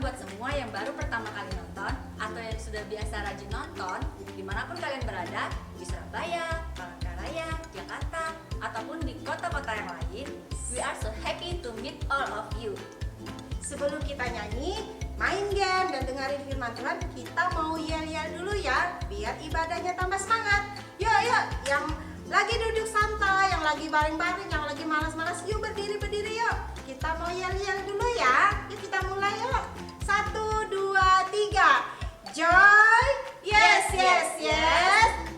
buat semua yang baru pertama kali nonton atau yang sudah biasa rajin nonton, dimanapun kalian berada, di Surabaya, Palangkaraya, Jakarta, ataupun di kota-kota yang lain. We are so happy to meet all of you. Sebelum kita nyanyi, main game dan dengerin firman Tuhan, kita mau yel-yel dulu ya, biar ibadahnya tambah semangat. Yuk, yang lagi duduk santai, yang lagi baring-baring, yang lagi malas-malas, yuk berdiri yuk. Kita mau yel-yel dulu ya. Yuk kita mulai yuk. 1, 2, 3. Joy, yes,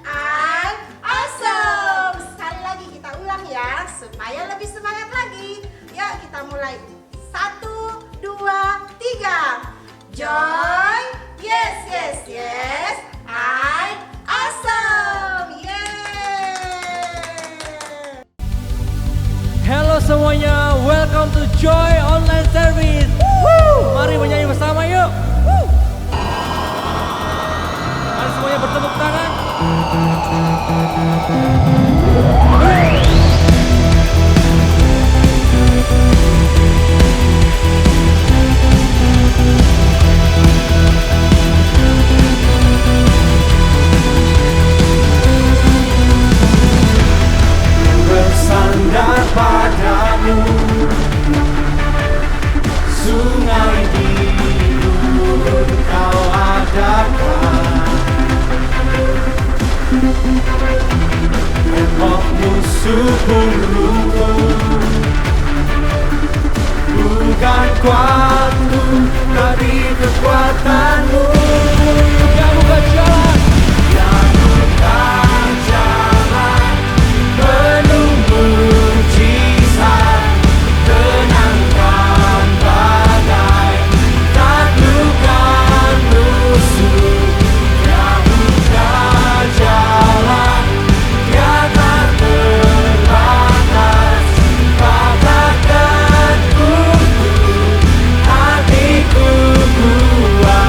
I'm awesome. Sekali lagi kita ulang ya, supaya lebih semangat lagi. Yuk kita mulai. 1, 2, 3. Joy, yes, I'm awesome. Yeay. Halo semuanya, welcome to Joy Online Service. Woo! Mari menyanyi bersama yuk. Woo! Mari semuanya bertepuk tangan. Bersandar padamu, sungai biru kau hadapkan, tembok musuh pun runtuh. Bukan kuatku, tapi kekuatanmu yang buka jalan, penuh mujizat, tenangkan badai, taklukkan musuh. Dia buka jalan, dia tak terbatas, katakan untukku, hatiku kuat.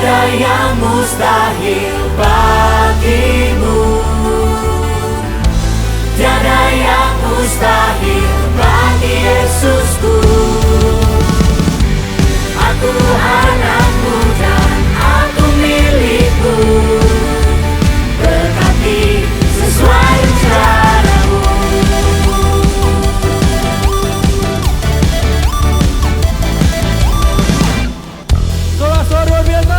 tiada yang mustahil bagimu. Tiada yang mustahil bagi Yesusku. Aku anakmu dan aku milikmu. Berkati sesuai rencanamu. Suara luar biasa.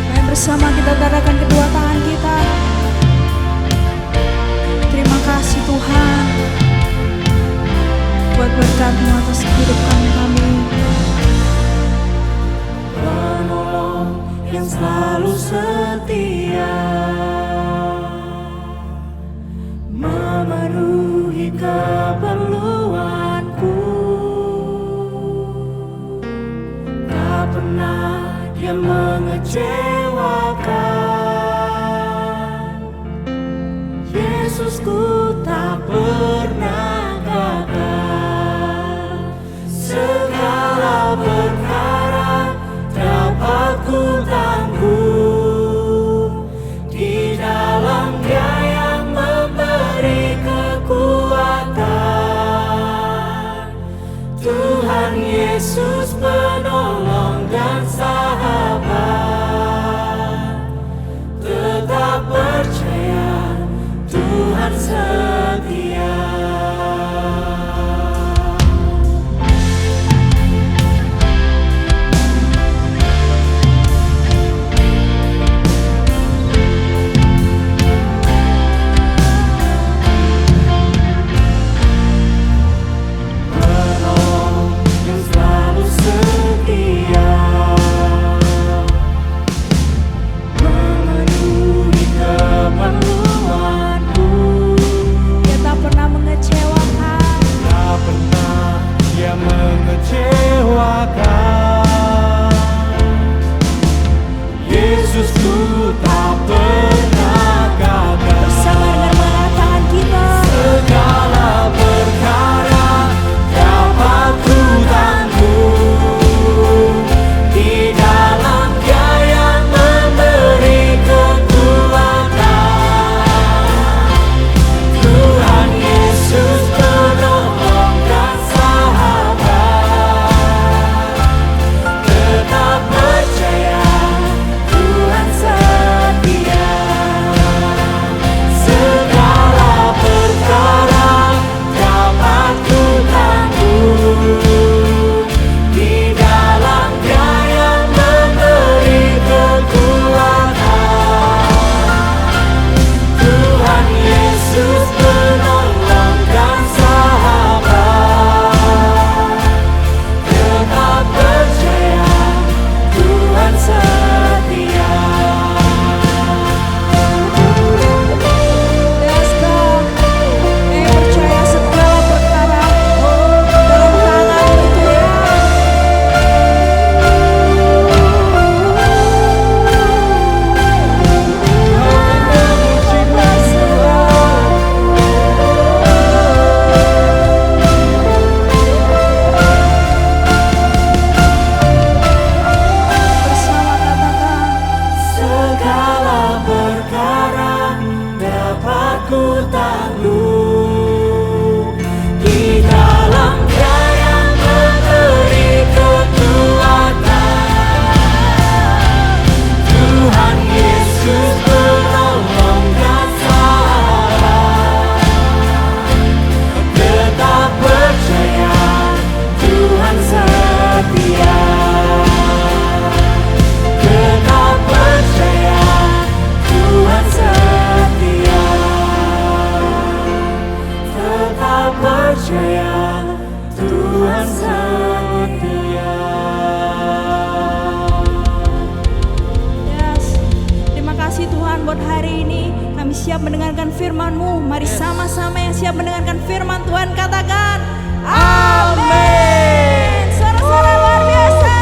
Mari bersama kita tadakan kedua tangan kita. Terima kasih Tuhan buat berkat-Mu atas kehidupan kami. Penolong yang selalu setia, memenuhi keperluanku. Tak pernah Dia mengecewakan. Yesusku tak pernah gagal. Segala perkara dapat ku tanggung di dalam Dia yang memberi kekuatan. Tuhan Yesus penolong dan sahabat. Tetap percaya Tuhan setia. Penolong yang selalu setia, memenuhi keperluanku. Dia tak pernah mengecewakan. Tak pernah Dia mengecewakan. Yesusku tak pernah gagal. Bersama dengan mengatakan kita. Segala perkara dapat ku tanggung di dalam Dia yang memberi kekuatan. Tuhan Yesus penolong dan sahabat. Tetap percaya Tuhan setia. Segala perkara dapat ku tanggung di dalam Dia yang memberi kekuatan. Tuhan Yesus penolong dan sahabat. Tetap percaya Tuhan setia. Yes, God. Kami percaya segala perkara dalam tangan-Mu Tuhan. Bersama katakan. Segala perkara dapat ku tanggung di dalam Dia yang memberi kekuatan. Tuhan Yesus penolong dan sahabat. Tetap percaya Tuhan setia. Tetap percaya Tuhan setia. Tetap percaya Tuhan setia. Yes. Terima kasih Tuhan buat hari ini. Kami siap mendengarkan firman-Mu. Mari sama-sama yang siap mendengarkan firman Tuhan katakan amin. Suara-suara luar biasa.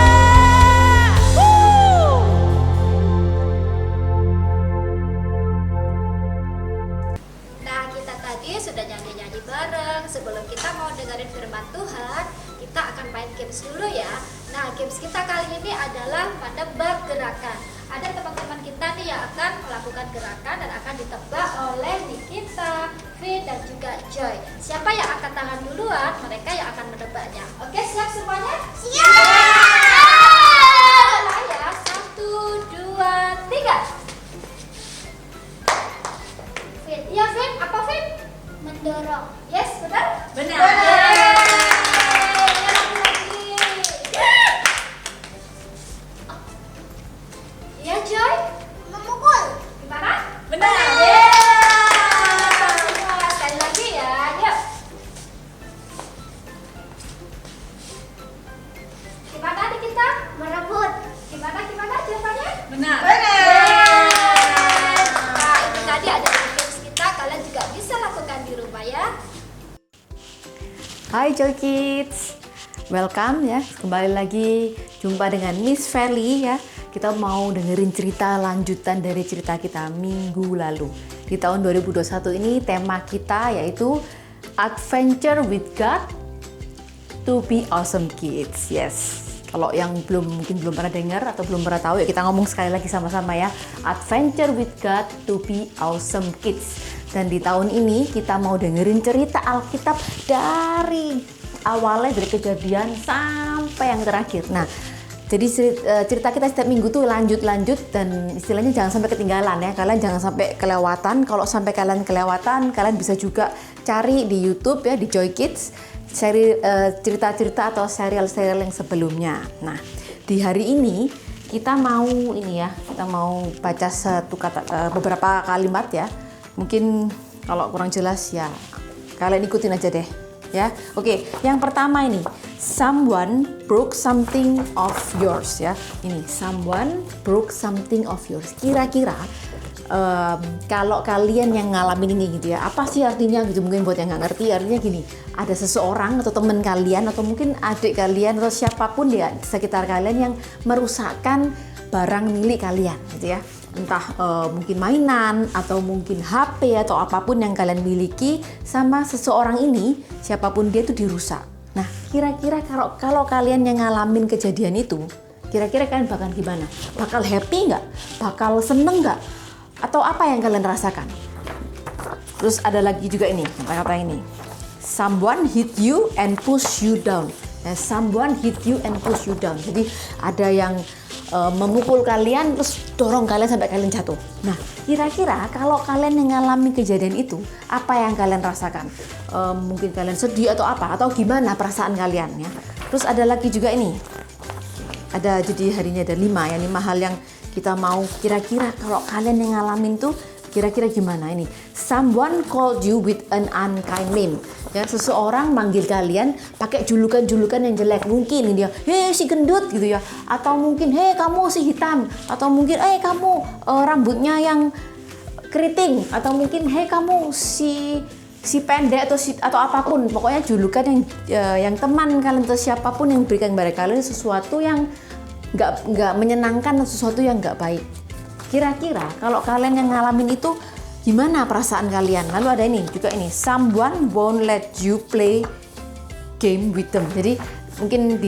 Nah, kita tadi sudah nyanyi-nyanyi bareng. Sebelum kita mau dengerin games dulu ya. Nah, games kita kali ini adalah pada bab gerakan. Ada teman-teman kita nih yang akan melakukan gerakan dan akan ditebak oleh Nikita, Vin, dan juga Joy. Siapa yang angkat tangan duluan, mereka yang akan menebaknya. Oke, siap semuanya? Siap! Mulai ya, 1, 2, 3. Vin, iya Vin, apa Vin? Mendorong. Yes, benar? Benar. Iya Joy? Memukul. Gimana? Benar. Semua sekali lagi ya, yuk. Gimana nih kita? Merebut. Gimana jawabannya? Benar. Nah, itu tadi adalah games kita. Kalian juga bisa lakukan di rumah ya. Hai Joy Kids, welcome ya, kembali lagi jumpa dengan Miss Feli ya. Kita mau dengerin cerita lanjutan dari cerita kita minggu lalu. Di tahun 2021 ini tema kita yaitu Adventure with God to be Awesome Kids. Yes, kalau yang mungkin belum pernah dengar atau belum pernah tahu ya, kita ngomong sekali lagi sama-sama ya. Adventure with God to be Awesome Kids. Dan di tahun ini kita mau dengerin cerita Alkitab dari awalnya, dari kejadian sampai yang terakhir. Nah, jadi cerita kita setiap minggu tuh lanjut-lanjut dan istilahnya jangan sampai ketinggalan ya. Kalian jangan sampai kelewatan. Kalau sampai kalian kelewatan, kalian bisa juga cari di YouTube ya, di Joy Kids, cerita-cerita atau serial-serial yang sebelumnya. Nah, di hari ini kita mau baca beberapa kalimat ya. Mungkin kalau kurang jelas ya kalian ikutin aja deh ya. Oke, yang pertama ini, someone broke something of yours ya. Ini someone broke something of yours. Kira-kira kalau kalian yang ngalamin ini gitu ya, apa sih artinya gitu? Mungkin buat yang nggak ngerti, artinya gini, ada seseorang atau teman kalian atau mungkin adik kalian atau siapapun ya di sekitar kalian yang merusakkan barang milik kalian gitu ya. Entah mungkin mainan atau mungkin HP atau apapun yang kalian miliki sama seseorang ini, siapapun dia itu dirusak. Nah, kira-kira kalau kalian yang ngalamin kejadian itu, kira-kira kalian bakal gimana? Bakal happy nggak? Bakal seneng nggak? Atau apa yang kalian rasakan? Terus ada lagi juga ini, kata-kata ini. Someone hit you and push you down. Nah, someone hit you and push you down. Jadi ada yang memukul kalian terus dorong kalian sampai kalian jatuh. Nah, kira-kira kalau kalian yang ngalami kejadian itu, apa yang kalian rasakan? Mungkin kalian sedih atau apa? Atau gimana perasaan kalian ya? Terus ada lagi juga ini. Jadi harinya ada 5 hal yang kita mau kira-kira kalau kalian yang ngalamin tuh kira-kira gimana ini? Someone called you with an unkind name. Ya, seseorang manggil kalian pakai julukan-julukan yang jelek. Mungkin dia, "Hei si gendut" gitu ya. Atau mungkin, "Hei kamu si hitam." Atau mungkin, kamu rambutnya yang keriting." Atau mungkin, "Hei kamu si pendek" atau apapun. Pokoknya julukan yang teman kalian atau siapapun yang berikan kepada kalian sesuatu yang nggak menyenangkan atau sesuatu yang nggak baik. Kira-kira kalau kalian yang ngalamin itu gimana perasaan kalian? Lalu ada ini juga ini, someone won't let you play game with them. Jadi mungkin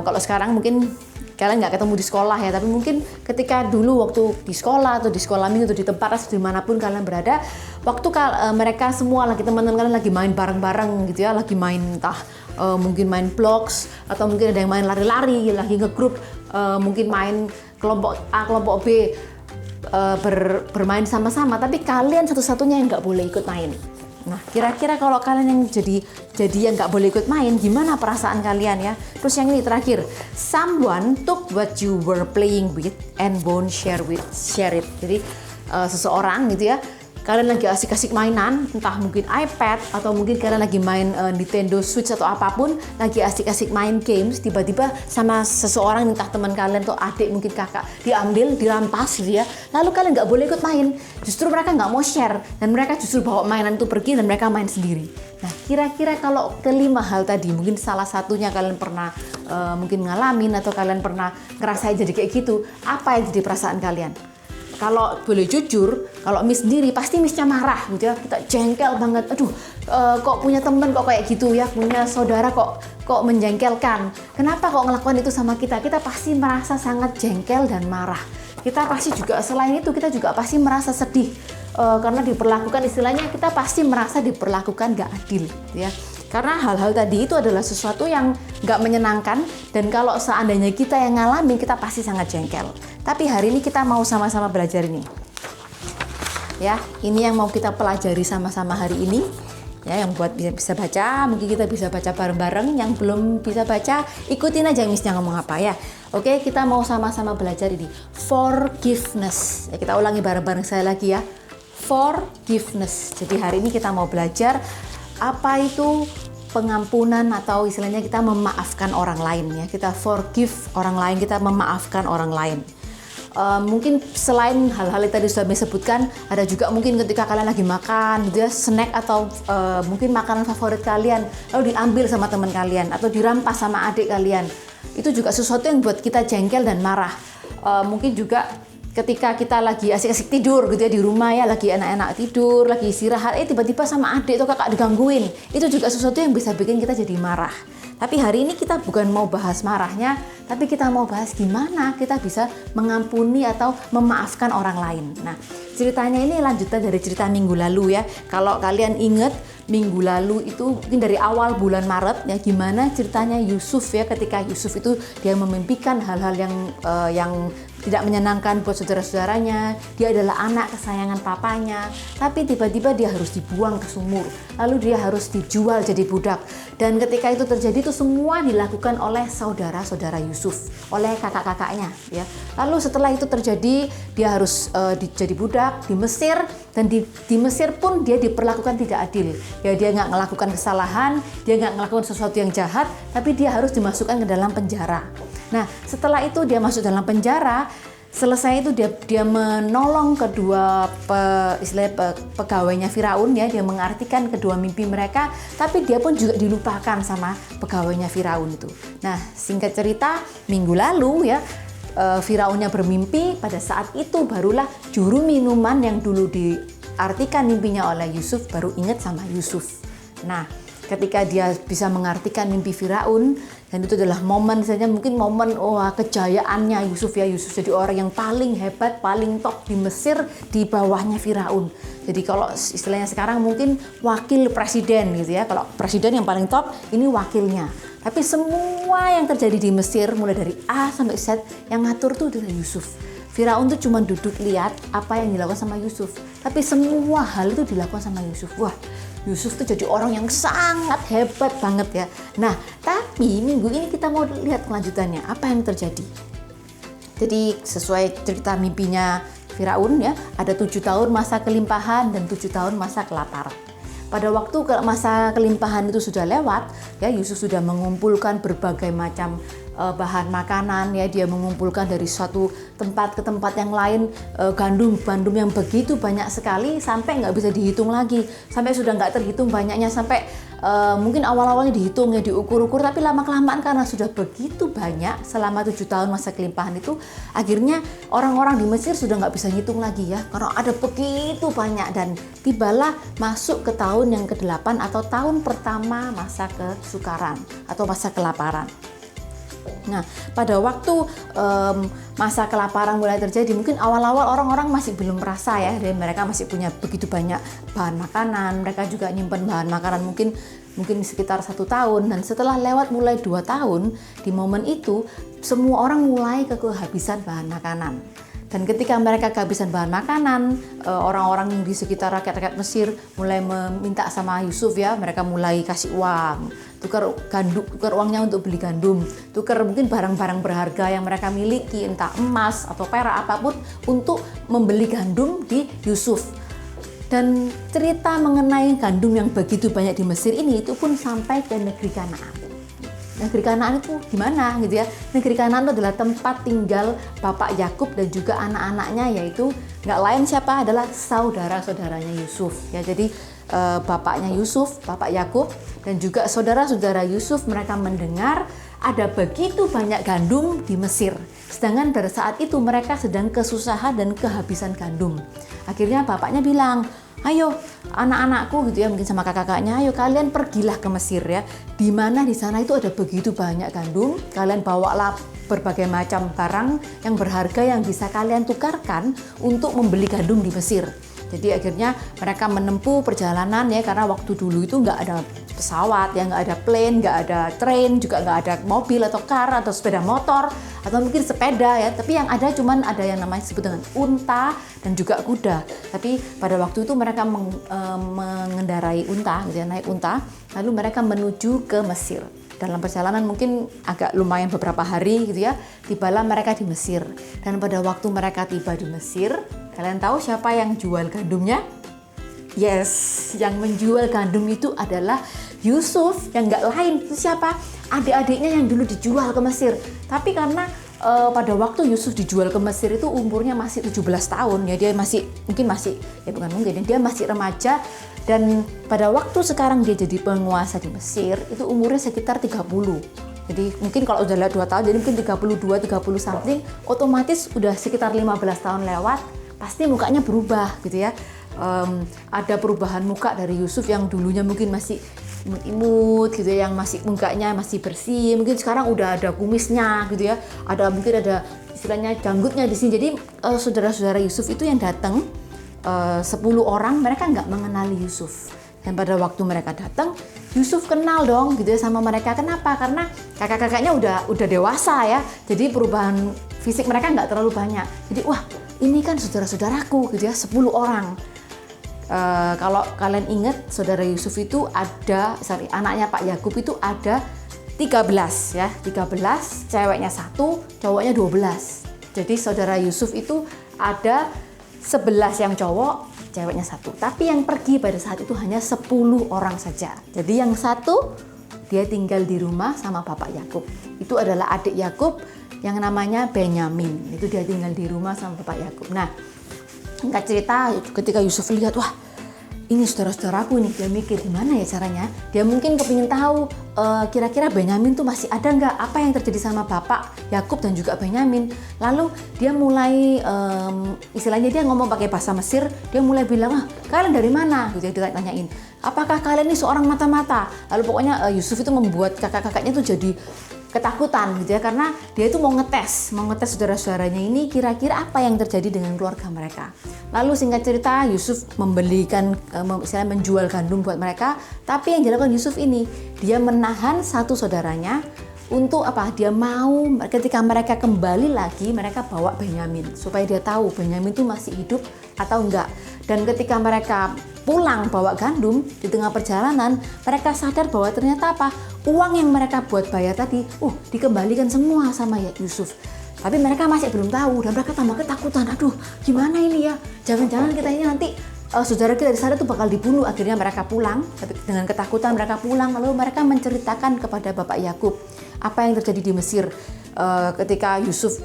kalau sekarang mungkin kalian nggak ketemu di sekolah ya, tapi mungkin ketika dulu waktu di sekolah atau di sekolah minggu atau di tempat atau dimanapun kalian berada, waktu mereka semua lagi teman-teman kalian lagi main bareng-bareng gitu ya, lagi main entah mungkin main blocks atau mungkin ada yang main lari-lari, lagi ngegrup, mungkin main kelompok A, kelompok B. Bermain sama-sama, tapi kalian satu-satunya yang nggak boleh ikut main. Nah, kira-kira kalau kalian yang jadi yang nggak boleh ikut main, gimana perasaan kalian ya? Terus yang ini terakhir, someone took what you were playing with and won't share it. Jadi seseorang gitu ya, kalian lagi asik-asik mainan, entah mungkin iPad atau mungkin kalian lagi main Nintendo Switch atau apapun, lagi asik-asik main games, tiba-tiba sama seseorang, entah teman kalian atau adik mungkin kakak, diambil, dirampas gitu ya, lalu kalian nggak boleh ikut main. Justru mereka nggak mau share dan mereka justru bawa mainan itu pergi dan mereka main sendiri. Nah, kira-kira kalau kelima hal tadi, mungkin salah satunya kalian pernah mungkin ngalamin atau kalian pernah ngerasain jadi kayak gitu, apa yang jadi perasaan kalian? kalau boleh jujur, kalau Miss sendiri pasti Missnya marah gitu ya, kita jengkel banget. Aduh, kok punya temen kok kayak gitu ya, punya saudara kok menjengkelkan. Kenapa kok ngelakukan itu sama kita? Kita pasti merasa sangat jengkel dan marah. Kita pasti juga selain itu kita juga pasti merasa sedih karena diperlakukan, istilahnya kita pasti merasa diperlakukan gak adil ya. Karena hal-hal tadi itu adalah sesuatu yang gak menyenangkan, dan kalau seandainya kita yang ngalamin, kita pasti sangat jengkel. Tapi hari ini kita mau sama-sama belajar ini. Ya, ini yang mau kita pelajari sama-sama hari ini. Ya, yang buat bisa baca, mungkin kita bisa baca bareng-bareng. Yang belum bisa baca, ikutin aja Missnya ngomong apa ya. Oke, kita mau sama-sama belajar ini. Forgiveness. Ya, kita ulangi bareng-bareng saya lagi ya. Forgiveness. Jadi hari ini kita mau belajar apa itu pengampunan, atau istilahnya kita memaafkan orang lain ya. Kita forgive orang lain, kita memaafkan orang lain. Mungkin selain hal-hal yang tadi sudah saya sebutkan, ada juga mungkin ketika kalian lagi makan gitu ya, snack atau mungkin makanan favorit kalian lalu diambil sama teman kalian atau dirampas sama adik kalian. Itu juga sesuatu yang buat kita jengkel dan marah. Mungkin juga ketika kita lagi asik-asik tidur gitu ya di rumah ya, lagi enak-enak tidur, lagi istirahat, tiba-tiba sama adik atau kakak digangguin. Itu juga sesuatu yang bisa bikin kita jadi marah. Tapi hari ini kita bukan mau bahas marahnya, tapi kita mau bahas gimana kita bisa mengampuni atau memaafkan orang lain. Nah, ceritanya ini lanjutan dari cerita minggu lalu ya. Kalau kalian ingat, minggu lalu itu mungkin dari awal bulan Maret ya, gimana ceritanya Yusuf ya, ketika Yusuf itu dia memimpikan hal-hal yang tidak menyenangkan buat saudara-saudaranya. Dia adalah anak kesayangan papanya, tapi tiba-tiba dia harus dibuang ke sumur, lalu dia harus dijual jadi budak. Dan ketika itu terjadi, itu semua dilakukan oleh saudara-saudara Yusuf, oleh kakak-kakaknya ya. Lalu setelah itu terjadi, dia harus jadi budak di Mesir, dan di Mesir pun dia diperlakukan tidak adil ya. Dia nggak melakukan kesalahan, dia nggak melakukan sesuatu yang jahat, tapi dia harus dimasukkan ke dalam penjara. Nah, setelah itu dia masuk dalam penjara. Selesai itu dia menolong kedua pegawainya Firaun ya, dia mengartikan kedua mimpi mereka, tapi dia pun juga dilupakan sama pegawainya Firaun itu. Nah, singkat cerita, minggu lalu ya, Firaunnya bermimpi, pada saat itu barulah juru minuman yang dulu diartikan mimpinya oleh Yusuf baru ingat sama Yusuf. Nah, ketika dia bisa mengartikan mimpi Firaun, dan itu adalah momen, misalnya mungkin momen kejayaannya Yusuf ya. Yusuf jadi orang yang paling hebat, paling top di Mesir, di bawahnya Firaun. Jadi kalau istilahnya sekarang mungkin wakil presiden gitu ya. Kalau presiden yang paling top, ini wakilnya. Tapi semua yang terjadi di Mesir mulai dari A sampai Z yang ngatur tuh adalah Yusuf. Firaun tuh cuma duduk lihat apa yang dilakukan sama Yusuf, tapi semua hal itu dilakukan sama Yusuf. Wah, Yusuf tuh jadi orang yang sangat hebat banget ya. Nah, tapi minggu ini kita mau lihat kelanjutannya, apa yang terjadi. Jadi sesuai cerita mimpinya Firaun ya, ada 7 tahun masa kelimpahan dan 7 tahun masa kelaparan. Pada waktu masa kelimpahan itu sudah lewat ya, Yusuf sudah mengumpulkan berbagai macam bahan makanan ya. Dia mengumpulkan dari suatu tempat ke tempat yang lain gandum yang begitu banyak sekali sampai nggak bisa dihitung lagi, sampai sudah nggak terhitung banyaknya, sampai mungkin awal-awalnya dihitung ya, diukur-ukur, tapi lama-kelamaan karena sudah begitu banyak selama 7 tahun masa kelimpahan itu, akhirnya orang-orang di Mesir sudah nggak bisa ngitung lagi ya, karena ada begitu banyak. Dan tibalah masuk ke tahun yang ke-8 atau tahun pertama masa kesukaran atau masa kelaparan. Nah, pada waktu masa kelaparan mulai terjadi, mungkin awal-awal orang-orang masih belum merasa ya, dan mereka masih punya begitu banyak bahan makanan. Mereka juga nyimpan bahan makanan mungkin sekitar 1 tahun. Dan setelah lewat mulai 2 tahun, di momen itu semua orang mulai kehabisan bahan makanan. Dan ketika mereka kehabisan bahan makanan, orang-orang di sekitar rakyat-rakyat Mesir mulai meminta sama Yusuf ya, mereka mulai kasih uang, tukar uangnya untuk beli gandum, tukar mungkin barang-barang berharga yang mereka miliki, entah emas atau perak apapun, untuk membeli gandum di Yusuf. Dan cerita mengenai gandum yang begitu banyak di Mesir ini itu pun sampai ke negeri Kanaan. Negeri Kanaan itu gimana gitu ya? Negeri Kanaan itu adalah tempat tinggal Bapak Yakub dan juga anak-anaknya, yaitu nggak lain siapa, adalah saudara-saudaranya Yusuf ya. Jadi bapaknya Yusuf, Bapak Yakub, dan juga saudara-saudara Yusuf, mereka mendengar ada begitu banyak gandum di Mesir. Sedangkan pada saat itu mereka sedang kesusahan dan kehabisan gandum. Akhirnya bapaknya bilang, ayo anak-anakku gitu ya, mungkin sama kakak-kakaknya, ayo kalian pergilah ke Mesir ya. Di mana di sana itu ada begitu banyak gandum, kalian bawalah berbagai macam barang yang berharga yang bisa kalian tukarkan untuk membeli gandum di Mesir. Jadi akhirnya mereka menempuh perjalanan ya, karena waktu dulu itu nggak ada pesawat ya, nggak ada plane, nggak ada train, juga nggak ada mobil atau car atau sepeda motor atau mungkin sepeda ya, tapi yang ada cuman ada yang namanya disebut dengan unta dan juga kuda. Tapi pada waktu itu mereka mengendarai unta gitu ya, naik unta, lalu mereka menuju ke Mesir. Dalam perjalanan mungkin agak lumayan beberapa hari gitu ya, tibalah mereka di Mesir. Dan pada waktu mereka tiba di Mesir, kalian tahu siapa yang jual gandumnya? Yes, yang menjual gandum itu adalah Yusuf, yang nggak lain itu siapa? Adik-adiknya yang dulu dijual ke Mesir. Tapi karena pada waktu Yusuf dijual ke Mesir itu umurnya masih 17 tahun ya, dia masih dia masih remaja. Dan pada waktu sekarang dia jadi penguasa di Mesir, itu umurnya sekitar 30. Jadi mungkin kalau udah lihat 2 tahun, jadi mungkin 32, 30 something, otomatis udah sekitar 15 tahun lewat, pasti mukanya berubah gitu ya. Ada perubahan muka dari Yusuf yang dulunya mungkin masih imut gitu ya, yang masih mukanya masih bersih, mungkin sekarang udah ada kumisnya gitu ya, mungkin ada istilahnya janggutnya di sini. Jadi saudara-saudara Yusuf itu yang datang 10 orang, mereka nggak mengenali Yusuf. Dan pada waktu mereka datang, Yusuf kenal dong gitu ya sama mereka. Kenapa? Karena kakak-kakaknya udah dewasa ya. Jadi perubahan fisik mereka nggak terlalu banyak. Jadi wah, ini kan saudara-saudaraku gitu ya, 10 orang. Kalau kalian ingat, saudara Yusuf itu anaknya Pak Yakub itu ada 13 ya. 13, ceweknya 1, cowoknya 12. Jadi saudara Yusuf itu ada 11 yang cowok, ceweknya 1. Tapi yang pergi pada saat itu hanya 10 orang saja. Jadi yang 1 dia tinggal di rumah sama Bapak Yakub. Itu adalah adik Yakub yang namanya Benyamin. Itu dia tinggal di rumah sama Bapak Yakub. Nah, singkat cerita, ketika Yusuf lihat, wah ini saudara-saudaraku nih, dia mikir gimana ya caranya. Dia mungkin kepingin tahu kira-kira Benyamin tuh masih ada nggak, apa yang terjadi sama Bapak Yakub dan juga Benyamin. Lalu dia mulai istilahnya dia ngomong pakai bahasa Mesir. Dia mulai bilang, kalian dari mana? Gitu dia tanyain, apakah kalian ini seorang mata-mata? Lalu pokoknya Yusuf itu membuat kakak-kakaknya tuh jadi ketakutan gitu ya, karena dia itu mau ngetes saudara-saudaranya ini kira-kira apa yang terjadi dengan keluarga mereka. Lalu singkat cerita, Yusuf menjual gandum buat mereka. Tapi yang dilakukan Yusuf ini, dia menahan satu saudaranya untuk apa? Dia mau ketika mereka kembali lagi, mereka bawa Benyamin supaya dia tahu Benyamin itu masih hidup atau enggak. Dan ketika mereka pulang bawa gandum di tengah perjalanan, mereka sadar bahwa ternyata apa? Uang yang mereka buat bayar tadi, dikembalikan semua sama Yusuf. Tapi mereka masih belum tahu dan mereka tambah ketakutan. Aduh, gimana ini ya? Jangan-jangan kita ini nanti saudara kita di sana tuh bakal dibunuh. Akhirnya mereka pulang, dengan ketakutan mereka pulang. Lalu mereka menceritakan kepada Bapak Yakub apa yang terjadi di Mesir ketika Yusuf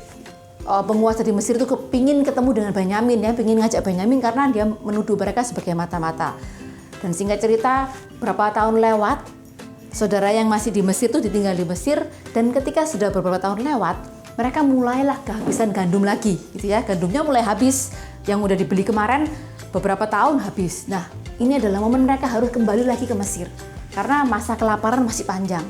penguasa di Mesir itu kepingin ketemu dengan Benyamin ya, pingin ngajak Benyamin karena dia menuduh mereka sebagai mata-mata. Dan singkat cerita, berapa tahun lewat, saudara yang masih di Mesir itu ditinggal di Mesir, dan ketika sudah beberapa tahun lewat, mereka mulailah kehabisan gandum lagi gitu ya. Gandumnya mulai habis, yang udah dibeli kemarin beberapa tahun habis. Nah, ini adalah momen mereka harus kembali lagi ke Mesir karena masa kelaparan masih panjang.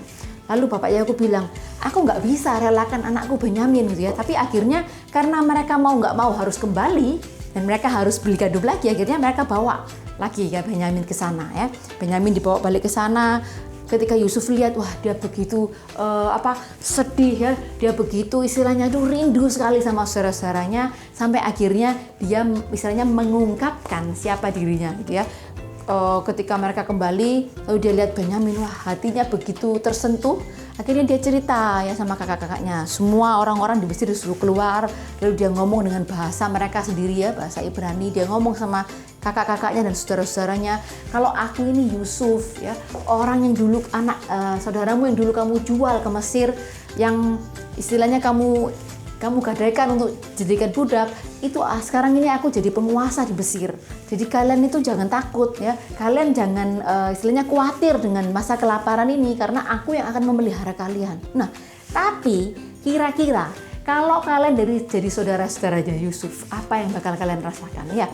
Lalu Bapak Yakub bilang, aku nggak bisa relakan anakku Benyamin gitu ya. Tapi akhirnya karena mereka mau nggak mau harus kembali dan mereka harus beli gandum lagi, akhirnya mereka bawa lagi ya Benyamin ke sana ya. Benyamin dibawa balik ke sana. Ketika Yusuf lihat, wah dia begitu sedih ya, dia begitu istilahnya tuh rindu sekali sama saudara-saudaranya, sampai akhirnya dia istilahnya mengungkapkan siapa dirinya gitu ya. Ketika mereka kembali, lalu dia lihat Benyamin, wah hatinya begitu tersentuh. Akhirnya dia cerita ya sama kakak-kakaknya. Semua orang-orang di Mesir disuruh keluar, lalu dia ngomong dengan bahasa mereka sendiri ya, bahasa Ibrani. Dia ngomong sama kakak-kakaknya dan saudara-saudaranya, kalau aku ini Yusuf ya, orang yang dulu saudaramu yang dulu kamu jual ke Mesir, yang istilahnya kamu kamu gadaikan untuk jadikan budak, itu sekarang ini aku jadi penguasa di Mesir. Jadi kalian itu jangan takut ya, kalian jangan istilahnya khawatir dengan masa kelaparan ini, karena aku yang akan memelihara kalian. Nah, tapi kira-kira kalau kalian jadi saudara-saudaranya Yusuf, apa yang bakal kalian rasakan? Ya,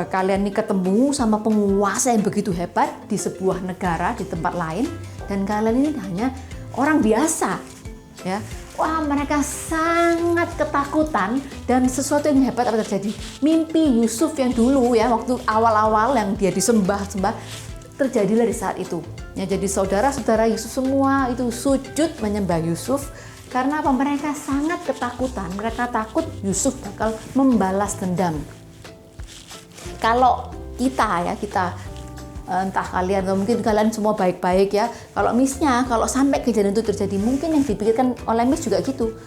kalian ini ketemu sama penguasa yang begitu hebat di sebuah negara di tempat lain, dan kalian ini hanya orang biasa, ya. Wah, mereka sangat ketakutan dan sesuatu yang hebat akan terjadi. Mimpi Yusuf yang dulu ya, waktu awal-awal yang dia disembah-sembah, terjadilah di saat itu. Ya, jadi saudara-saudara Yusuf semua itu sujud menyembah Yusuf. Karena apa? Mereka sangat ketakutan. Mereka takut Yusuf bakal membalas dendam. Kalau kita entah kalian atau mungkin kalian semua baik-baik ya. Kalau sampai kejadian itu terjadi, mungkin yang dipikirkan oleh Miss juga gitu.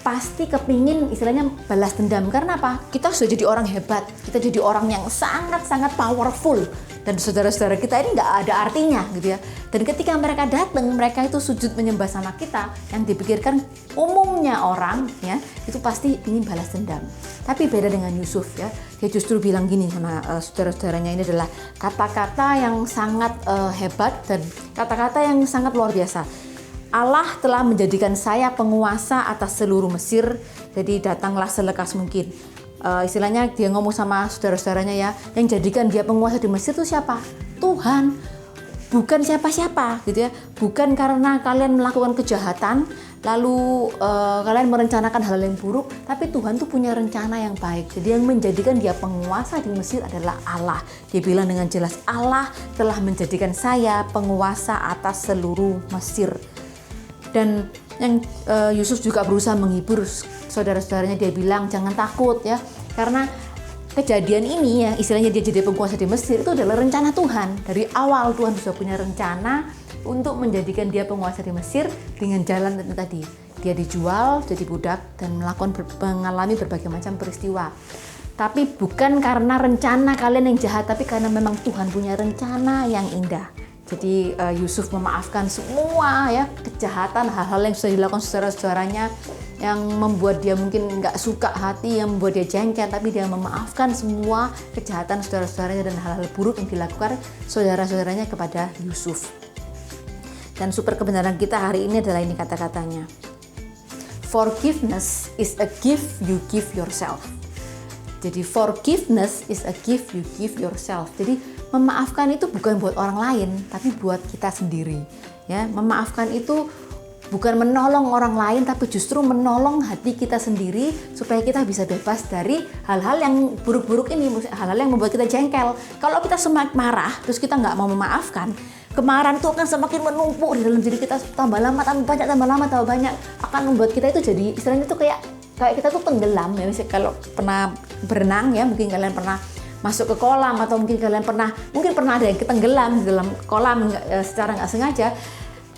Pasti kepingin istilahnya balas dendam. Karena apa? Kita sudah jadi orang hebat. Kita jadi orang yang sangat-sangat powerful. Dan saudara-saudara kita ini nggak ada artinya gitu ya. Dan ketika mereka datang, mereka itu sujud menyembah sama kita, yang dipikirkan umumnya orang ya, itu pasti ingin balas dendam. Tapi beda dengan Yusuf ya, dia justru bilang gini sama saudara-saudaranya, ini adalah kata-kata yang sangat hebat dan kata-kata yang sangat luar biasa. Allah telah menjadikan saya penguasa atas seluruh Mesir, jadi datanglah selekas mungkin. Istilahnya dia ngomong sama saudara-saudaranya ya, yang jadikan dia penguasa di Mesir itu siapa? Tuhan, bukan siapa-siapa gitu ya. Bukan karena kalian melakukan kejahatan lalu kalian merencanakan hal yang buruk, tapi Tuhan tuh punya rencana yang baik. Jadi yang menjadikan dia penguasa di Mesir adalah Allah. Dia bilang dengan jelas, Allah telah menjadikan saya penguasa atas seluruh Mesir. Dan yang Yusuf juga berusaha menghibur saudara-saudaranya, dia bilang jangan takut ya, karena kejadian ini ya, istilahnya dia jadi penguasa di Mesir itu adalah rencana Tuhan. Dari awal Tuhan sudah punya rencana untuk menjadikan dia penguasa di Mesir dengan jalan tadi. Dia dijual jadi budak dan mengalami berbagai macam peristiwa. Tapi bukan karena rencana kalian yang jahat, tapi karena memang Tuhan punya rencana yang indah. Jadi Yusuf memaafkan semua ya kejahatan, hal-hal yang sudah dilakukan saudara-saudaranya yang membuat dia mungkin nggak suka hati, yang membuat dia jengkel, tapi dia memaafkan semua kejahatan saudara-saudaranya dan hal-hal buruk yang dilakukan saudara-saudaranya kepada Yusuf. Dan super kebenaran kita hari ini adalah ini kata-katanya. Forgiveness is a gift you give yourself. Jadi forgiveness is a gift you give yourself. Jadi memaafkan itu bukan buat orang lain, tapi buat kita sendiri. Ya, memaafkan itu bukan menolong orang lain, tapi justru menolong hati kita sendiri supaya kita bisa bebas dari hal-hal yang buruk-buruk ini, hal-hal yang membuat kita jengkel. Kalau kita semakin marah, terus kita nggak mau memaafkan, kemarahan itu akan semakin menumpuk di dalam diri kita, tambah lama tambah banyak, akan membuat kita itu jadi istilahnya itu kayak kita tuh tenggelam ya. Misalnya kalau pernah berenang ya, mungkin kalian pernah masuk ke kolam, atau mungkin kalian pernah ada yang tenggelam di dalam kolam secara nggak sengaja.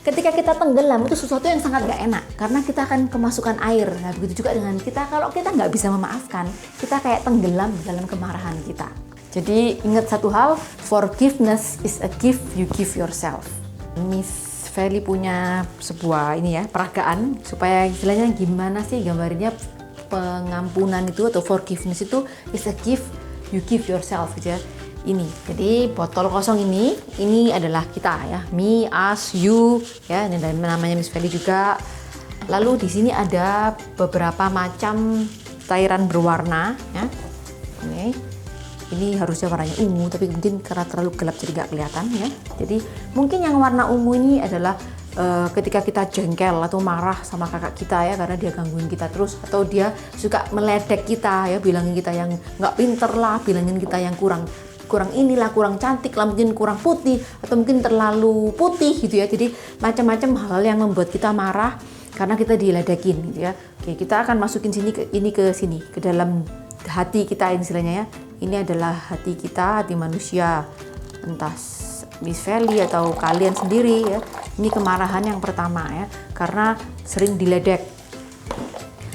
Ketika kita tenggelam itu sesuatu yang sangat nggak enak, karena kita akan kemasukan air. Nah begitu juga dengan kita, kalau kita nggak bisa memaafkan, kita kayak tenggelam di dalam kemarahan kita. Jadi ingat satu hal, forgiveness is a gift you give yourself. Miss Feli punya sebuah peragaan supaya istilahnya gimana sih gambarnya pengampunan itu atau forgiveness itu is a gift you give yourself gitu ya. Ini, jadi botol kosong ini adalah kita ya, me, us, you ya, ini namanya Miss Feli juga. Lalu di sini ada beberapa macam cairan berwarna ya. Ini harusnya warnanya ungu, tapi mungkin karena terlalu gelap jadi nggak kelihatan ya. Jadi mungkin yang warna ungu ini adalah ketika kita jengkel atau marah sama kakak kita ya, karena dia gangguin kita terus, atau dia suka meledek kita ya, bilangin kita yang nggak pinter lah, bilangin kita yang kurang inilah, kurang cantik lah, mungkin kurang putih, atau mungkin terlalu putih gitu ya. Jadi macam-macam hal yang membuat kita marah karena kita diledekin gitu ya. Oke, kita akan masukin ke dalam hati kita istilahnya ya. Ini adalah hati kita, hati manusia, entah Miss Feli atau kalian sendiri ya. Ini kemarahan yang pertama ya, karena sering diledek.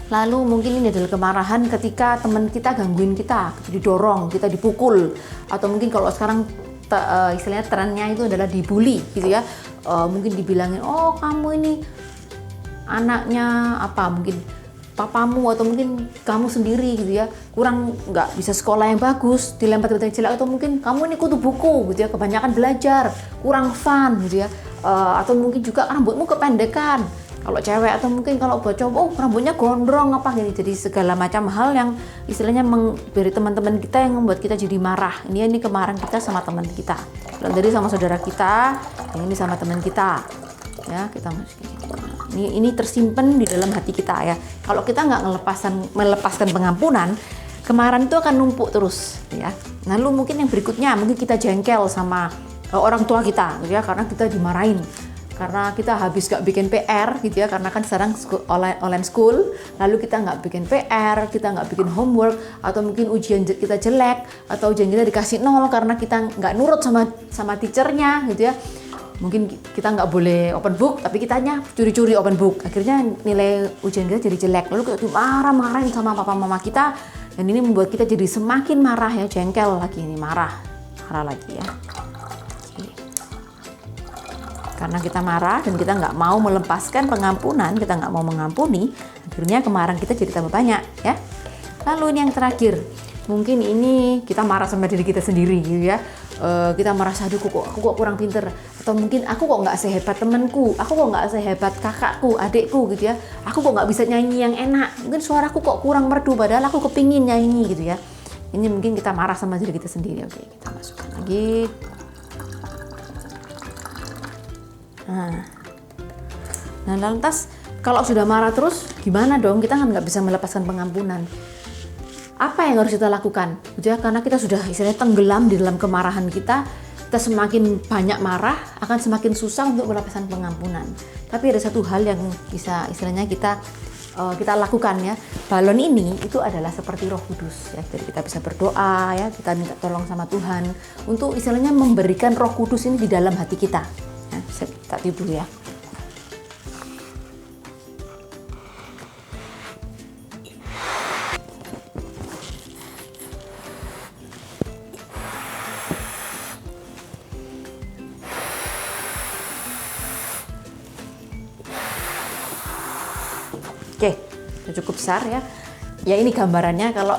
Lalu mungkin ini adalah kemarahan ketika teman kita gangguin kita didorong, kita dipukul, atau mungkin kalau sekarang istilahnya trennya itu adalah dibully gitu ya. Mungkin dibilangin, oh kamu ini anaknya apa, mungkin papamu atau mungkin kamu sendiri gitu ya kurang nggak bisa sekolah yang bagus, dilempar yang jelek, atau mungkin kamu ini kutu buku gitu ya, kebanyakan belajar, kurang fun gitu ya, atau mungkin juga rambutmu kependekan kalau cewek, atau mungkin kalau buat cowok rambutnya gondrong apa gini. Jadi segala macam hal yang istilahnya dari teman-teman kita yang membuat kita jadi marah. Ini kemarahan kita sama teman kita, dari sama saudara kita, yang ini sama teman kita ya, kita ini tersimpan di dalam hati kita ya. Kalau kita nggak melepaskan pengampunan, kemarahan itu akan numpuk terus ya. Lalu mungkin yang berikutnya, mungkin kita jengkel sama orang tua kita gitu ya, karena kita dimarahin, karena kita habis gak bikin PR gitu ya, karena kan sekarang online school, lalu kita nggak bikin PR, kita nggak bikin homework, atau mungkin ujian kita jelek, atau ujian kita dikasih 0 karena kita nggak nurut sama teachernya gitu ya. Mungkin kita nggak boleh open book, tapi kitanya curi-curi open book, akhirnya nilai ujian kita jadi jelek, lalu kita marah-marahin sama papa mama kita, dan ini membuat kita jadi semakin marah ya, jengkel lagi, ini marah lagi ya. Karena kita marah dan kita nggak mau melepaskan pengampunan, kita nggak mau mengampuni, akhirnya kemarahan kita jadi tambah banyak ya. Lalu ini yang terakhir, mungkin ini kita marah sama diri kita sendiri gitu ya. Kita merasa aduh aku kok kurang pinter, atau mungkin aku kok nggak sehebat temanku, aku kok nggak sehebat kakakku, adikku gitu ya, aku kok nggak bisa nyanyi yang enak, mungkin suaraku kok kurang merdu padahal aku kepingin nyanyi gitu ya. Ini mungkin kita marah sama diri kita sendiri. Oke, kita masukkan lagi. Nah lantas kalau sudah marah terus gimana dong? Kita kan nggak bisa melepaskan pengampunan. Apa yang harus kita lakukan? Ya, karena kita sudah istilahnya tenggelam di dalam kemarahan kita semakin banyak marah, akan semakin susah untuk melepaskan pengampunan. Tapi ada satu hal yang bisa istilahnya kita lakukan ya. Balon ini itu adalah seperti Roh Kudus ya. Jadi kita bisa berdoa ya, kita minta tolong sama Tuhan untuk istilahnya memberikan Roh Kudus ini di dalam hati kita. Ya, saya tak tidur ya. Oke, cukup besar ya. Ya ini gambarannya kalau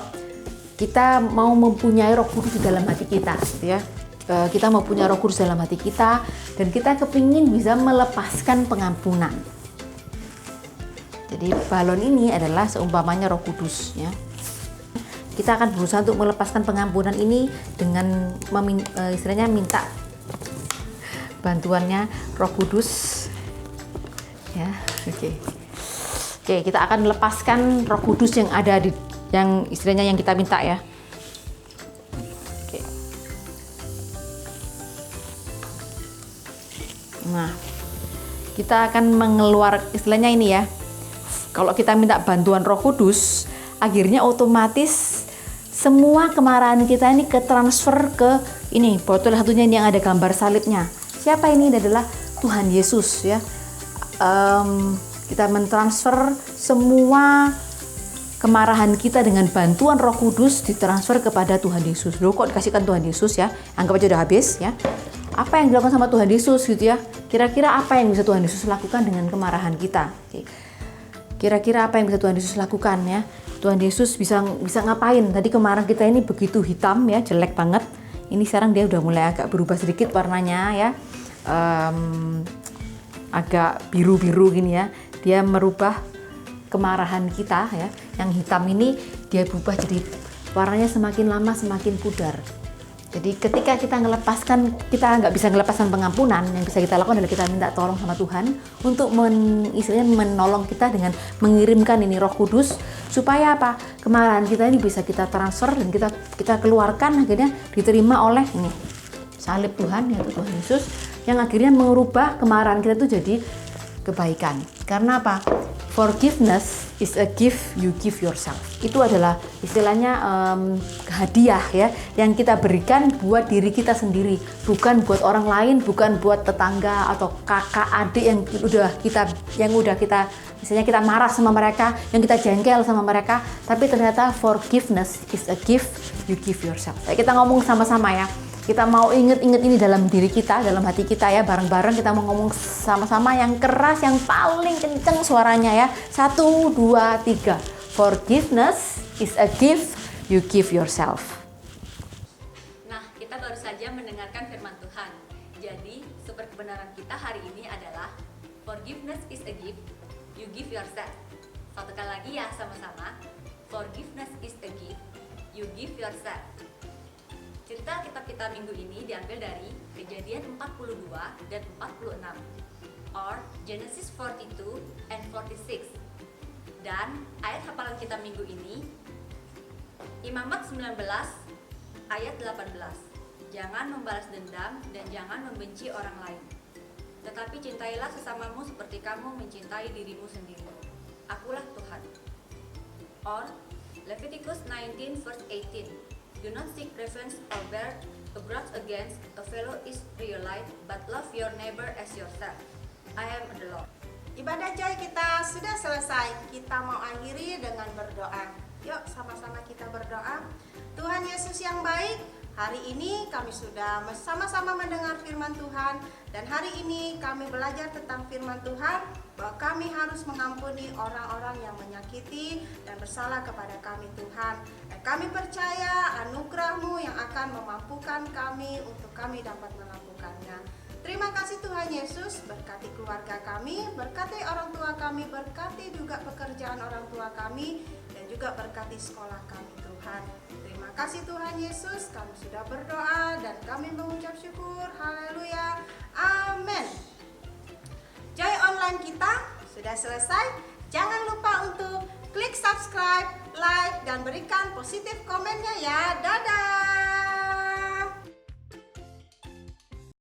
kita mau mempunyai Roh Kudus di dalam hati kita, gitu ya. Kita mau punya Roh Kudus dalam hati kita dan kita kepingin bisa melepaskan pengampunan. Jadi balon ini adalah seumpamanya Roh Kudus ya. Kita akan berusaha untuk melepaskan pengampunan ini dengan istilahnya minta bantuannya Roh Kudus. Ya, oke. Oke, kita akan melepaskan Roh Kudus yang ada yang istilahnya yang kita minta ya. Oke. Nah, kita akan istilahnya ini ya. Kalau kita minta bantuan Roh Kudus, akhirnya otomatis semua kemarahan kita ini ketransfer ke ini botol satunya ini yang ada gambar salibnya. Siapa ini? Adalah Tuhan Yesus ya. Kita mentransfer semua kemarahan kita dengan bantuan Roh Kudus ditransfer kepada Tuhan Yesus. Loh kok dikasihkan Tuhan Yesus ya? Anggap aja udah habis ya. Apa yang dilakukan sama Tuhan Yesus gitu ya? Kira-kira apa yang bisa Tuhan Yesus lakukan dengan kemarahan kita? Kira-kira apa yang bisa Tuhan Yesus lakukan ya? Tuhan Yesus bisa ngapain? Tadi kemarahan kita ini begitu hitam ya, jelek banget. Ini sekarang dia udah mulai agak berubah sedikit warnanya ya. Agak biru-biru gini ya. Dia merubah kemarahan kita ya, yang hitam ini dia berubah jadi warnanya semakin lama semakin pudar. Jadi ketika kita nggak bisa melepaskan pengampunan, yang bisa kita lakukan adalah kita minta tolong sama Tuhan untuk istilahnya menolong kita dengan mengirimkan ini Roh Kudus supaya apa? Kemarahan kita ini bisa kita transfer dan kita keluarkan, akhirnya diterima oleh ini salib Tuhan yaitu Tuhan Yesus yang akhirnya mengubah kemarahan kita itu jadi kebaikan. Karena apa? Forgiveness is a gift you give yourself. Itu adalah istilahnya hadiah ya yang kita berikan buat diri kita sendiri, bukan buat orang lain, bukan buat tetangga atau kakak adik yang udah kita misalnya kita marah sama mereka, yang kita jengkel sama mereka, tapi ternyata forgiveness is a gift you give yourself. Kita ngomong sama-sama ya. Kita mau inget-inget ini dalam diri kita, dalam hati kita ya. Bareng-bareng kita mau ngomong sama-sama yang keras, yang paling kenceng suaranya ya. 1, 2, 3. Forgiveness is a gift you give yourself. Nah, kita baru saja mendengarkan firman Tuhan. Jadi, sumber kebenaran kita hari ini adalah forgiveness is a gift you give yourself. Satu kali lagi ya sama-sama. Forgiveness is a gift you give yourself. Cerita kitab kita minggu ini diambil dari Kejadian 42 dan 46 or Genesis 42 and 46. Dan ayat hafalan kita minggu ini Imamat 19 ayat 18. Jangan membalas dendam dan jangan membenci orang lain. Tetapi cintailah sesamamu seperti kamu mencintai dirimu sendiri. Akulah Tuhan. Or Leviticus 19 verse 18. Do not seek revenge or bear a grudge against a fellow Israelite, but love your neighbor as yourself. I am the Lord. Ibadah joy kita sudah selesai. Kita mau akhiri dengan berdoa. Yuk sama-sama kita berdoa. Tuhan Yesus yang baik, hari ini kami sudah sama-sama mendengar firman Tuhan. Dan hari ini kami belajar tentang firman Tuhan, bahwa kami harus mengampuni orang-orang yang menyakiti dan bersalah kepada kami Tuhan. Dan kami percaya anugerah-Mu yang akan memampukan kami untuk kami dapat melakukannya. Terima kasih Tuhan Yesus, berkati keluarga kami, berkati orang tua kami, berkati juga pekerjaan orang tua kami, dan juga berkati sekolah kami Tuhan. Terima kasih Tuhan Yesus, kami sudah berdoa dan kami mengucap syukur. Haleluya. Amin. Joy online kita sudah selesai. Jangan lupa untuk klik subscribe, like, dan berikan positif komennya ya. Dadah.